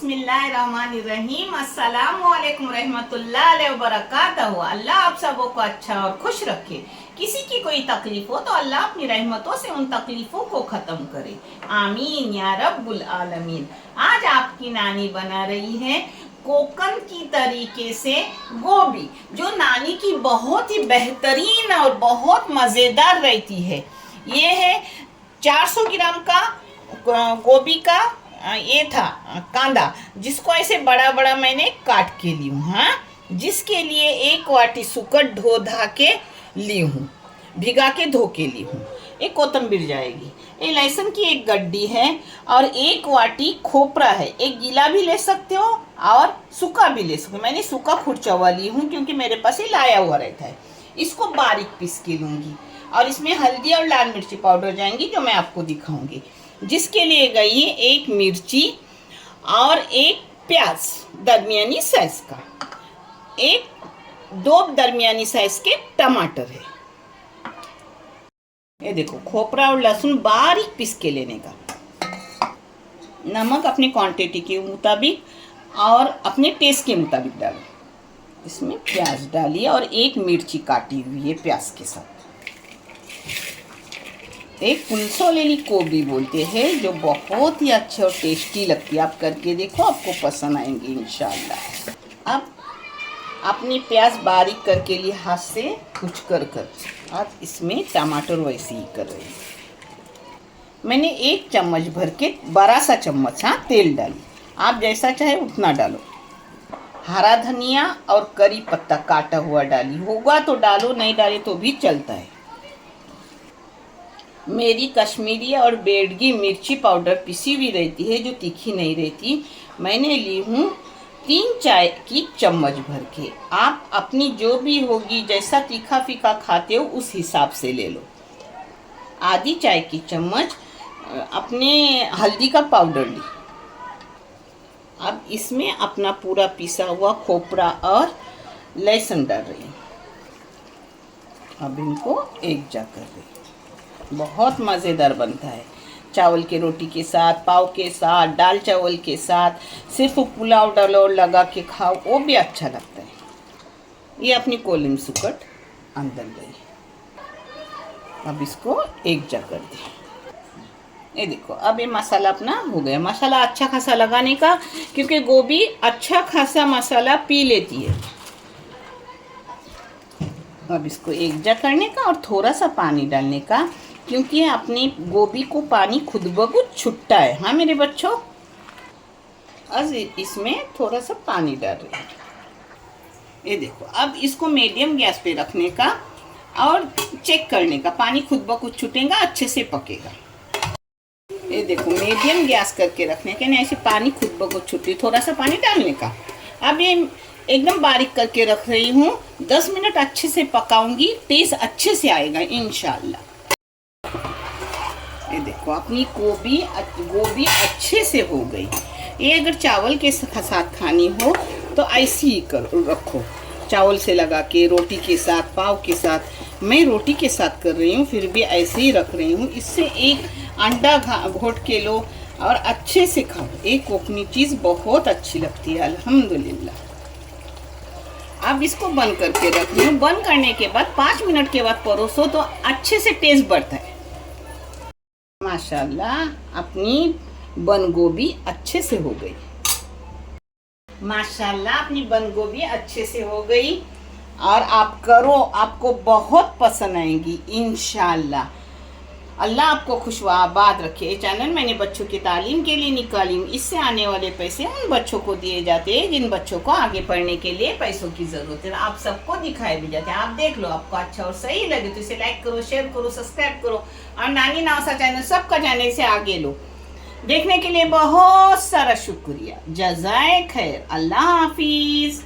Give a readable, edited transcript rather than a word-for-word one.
बिस्मिल्लाहिर्रहमानिर्रहीम। अस्सलामुअलैकुम रहमतुल्लाहि व बरकातहू। अल्लाह आप सबों को अच्छा और खुश रखे। किसी की कोई तकलीफ हो तो अल्लाह अपनी रहमतों से उन तकलीफों को खत्म करे, आमीन या रब्बुल आलमीन। आज आपकी नानी बना रही है कोकन की तरीके से गोभी, जो नानी की बहुत ही बेहतरीन और बहुत मज़ेदार रहती है। ये है 400 ग्राम का गोभी का ये था कांदा, जिसको ऐसे बड़ा बड़ा मैंने काट के ली हूँ। हाँ, जिसके लिए 1 वाटी सुकट धो धा के ली हूँ, भिगा के धो के ली हूँ। एक कोतंबीर जाएगी, ये लहसुन की 1 गड्डी है और 1 वाटी खोपरा है। एक गीला भी ले सकते हो और सूखा भी ले सकते हो। मैंने सूखा खुरचवा ली हूँ क्योंकि मेरे पास ये लाया हुआ रहता है। इसको बारीक पीस के लूँगी और इसमें हल्दी और लाल मिर्ची पाउडर जाएंगी, जो मैं आपको दिखाऊंगी। जिसके लिए गई 1 मिर्ची और 1 प्याज दरमियानी साइज का, 2 दरमियानी साइज के टमाटर है। ये देखो, खोपरा और लहसुन बारीक पीस के लेने का। नमक अपनी क्वांटिटी के मुताबिक और अपने टेस्ट के मुताबिक डालो। इसमें प्याज डालिए और 1 मिर्ची काटी हुई है प्याज के साथ। एक पुलसो लेली गोभी बोलते हैं, जो बहुत ही अच्छे और टेस्टी लगती है। आप करके देखो, आपको पसंद आएंगे इंशाल्लाह। अब अपनी प्याज बारीक करके लिए हाथ से कुछ कर अब इसमें टमाटर वैसे ही कर रही हूँ। मैंने 1 चम्मच भर के बड़ा सा चम्मच तेल डाली। आप जैसा चाहे उतना डालो। हरा धनिया और करी पत्ता काटा हुआ डाली, होगा तो डालो, नहीं डाले तो भी चलता है। मेरी कश्मीरी और बेडगी मिर्ची पाउडर पिसी हुई रहती है, जो तीखी नहीं रहती। मैंने ली हूँ 3 चाय की चम्मच भर के। आप अपनी जो भी होगी, जैसा तीखा फीका खाते हो उस हिसाब से ले लो। आधी चाय की चम्मच अपने हल्दी का पाउडर ली। अब इसमें अपना पूरा पिसा हुआ खोपरा और लहसुन डाल रही हूँ। अब इनको एक जा कर रही। बहुत मज़ेदार बनता है, चावल के रोटी के साथ, पाव के साथ, दाल चावल के साथ, सिर्फ पुलाव डालो लगा के खाओ, वो भी अच्छा लगता है। ये अपनी कोलिम सुकट अंदर गई। अब इसको एक जा कर दी। ये देखो, अब ये मसाला अपना हो गया। मसाला अच्छा खासा लगाने का, क्योंकि गोभी अच्छा खासा मसाला पी लेती है। अब इसको एक जा करने का और थोड़ा सा पानी डालने का, क्योंकि अपनी गोभी को पानी खुद ब खुद छुट्टा है। हाँ मेरे बच्चों, अब इसमें थोड़ा सा पानी डाल रही हूँ। ये देखो, अब इसको मीडियम गैस पे रखने का और चेक करने का। पानी खुद ब खुद छूटेगा, अच्छे से पकेगा। ये देखो, मीडियम गैस करके रखने के, नहीं ऐसे पानी खुद ब खुद छूटे, थोड़ा सा पानी डालने का। अब ये एकदम बारीक करके रख रही हूँ। 10 मिनट अच्छे से पकाऊंगी, टेस्ट अच्छे से आएगा इंशाल्लाह। ये देखो, अपनी गोभी अच्छे से हो गई। ये अगर चावल के साथ खानी हो तो ऐसे ही रखो, चावल से लगा के, रोटी के साथ, पाव के साथ। मैं रोटी के साथ कर रही हूँ, फिर भी ऐसे ही रख रही हूँ। इससे 1 अंडा घोट के लो और अच्छे से खाओ। एक कोकनी चीज़ बहुत अच्छी लगती है अल्हम्दुलिल्लाह। अब इसको बंद करके रख रही हूँ। बंद करने के बाद 5 मिनट के बाद परोसो तो अच्छे से टेस्ट बढ़ता है। माशाल्लाह, अपनी बंद गोभी अच्छे से हो गई। माशाल्लाह, अपनी बंद गोभी अच्छे से हो गई। और आप करो, आपको बहुत पसंद आएंगी इंशाल्लाह। अल्लाह आपको खुशआबाद रखे। ये चैनल मैंने बच्चों की तालीम के लिए निकाली हूँ। इससे आने वाले पैसे उन बच्चों को दिए जाते हैं जिन बच्चों को आगे पढ़ने के लिए पैसों की ज़रूरत है। आप सबको दिखाए भी जाते हैं। आप देख लो, आपको अच्छा और सही लगे तो इसे लाइक करो, शेयर करो, सब्सक्राइब करो और नानी नावसा चैनल सबका चैनल से आगे लो। देखने के लिए बहुत सारा शुक्रिया। जज़ाए खैर। अल्लाह हाफिज़।